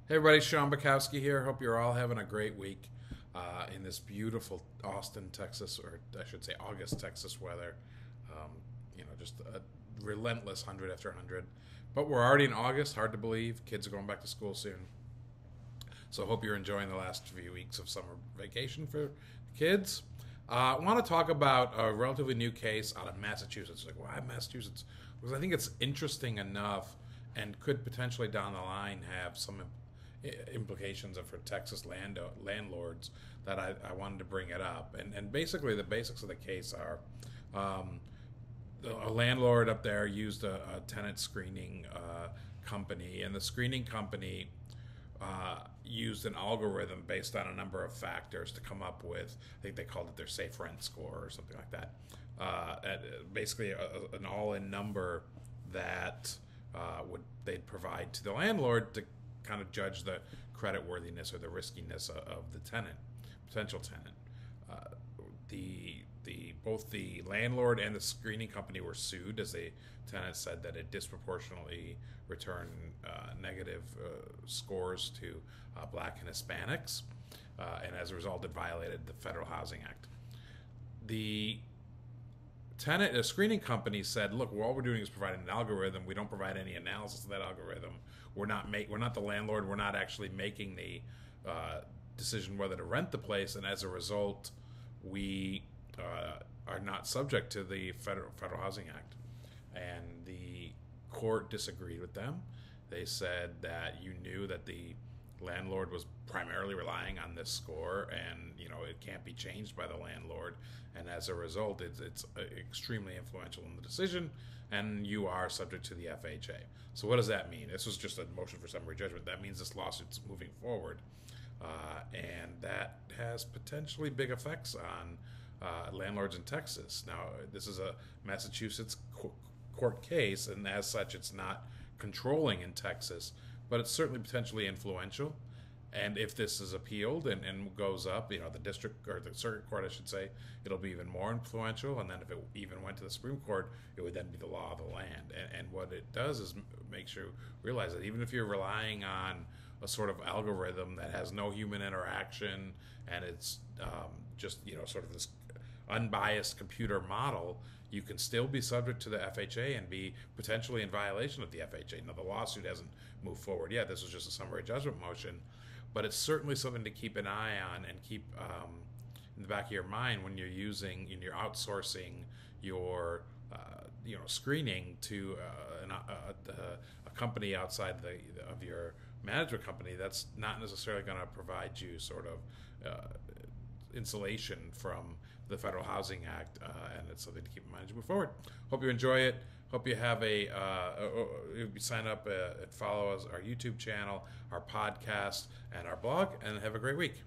Hey everybody, Sean Bukowski here. Hope you're all having a great week in this beautiful Austin, Texas, or I should say August, Texas weather. Just a relentless 100 after 100. But we're already in August, hard to believe. Kids are going back to school soon. So I hope you're enjoying the last few weeks of summer vacation for kids. I want to talk about a relatively new case out of Massachusetts. Like, why Massachusetts? Because I think it's interesting enough and could potentially down the line have some implications for Texas landlords that I wanted to bring it up. And basically, the basics of the case are a landlord up there used a tenant screening company, and the screening company used an algorithm based on a number of factors to come up with, I think they called it their safe rent score or something like that. Basically, an all-in number that they'd provide to the landlord to kind of judge the credit worthiness or the riskiness of the potential tenant. Both the landlord and the screening company were sued, as the tenant said that it disproportionately returned negative scores to Black and Hispanics, and as a result, it violated the Federal Housing Act. The screening company said, "Look, all we're doing is providing an algorithm. We don't provide any analysis of that algorithm. We're not the landlord. We're not actually making the decision whether to rent the place, and as a result, we are not subject to the Federal Housing Act." And the court disagreed with them. They said that you knew that the landlord was primarily relying on this score, and it can't be changed by the landlord, and as a result it's extremely influential in the decision, and you are subject to the FHA. So what does that mean? This was just a motion for summary judgment. That means this lawsuit's moving forward, and that has potentially big effects on landlords in Texas. Now, this is a Massachusetts court case, and as such it's not controlling in Texas, but it's certainly potentially influential. And if this is appealed and goes up, the district or the circuit court, I should say, it'll be even more influential. And then if it even went to the Supreme Court, it would then be the law of the land. And what it does is makes you realize that even if you're relying on a sort of algorithm that has no human interaction, and it's just sort of this unbiased computer model, you can still be subject to the FHA and be potentially in violation of the FHA. Now, the lawsuit hasn't moved forward yet. This was just a summary judgment motion, but it's certainly something to keep an eye on and keep in the back of your mind when you're outsourcing your screening to a company outside of your management company that's not necessarily going to provide you sort of insulation from the Federal Housing Act, and it's something to keep in mind as you move forward. Hope you enjoy it. Hope you have sign up and follow us, our YouTube channel, our podcast, and our blog, and have a great week.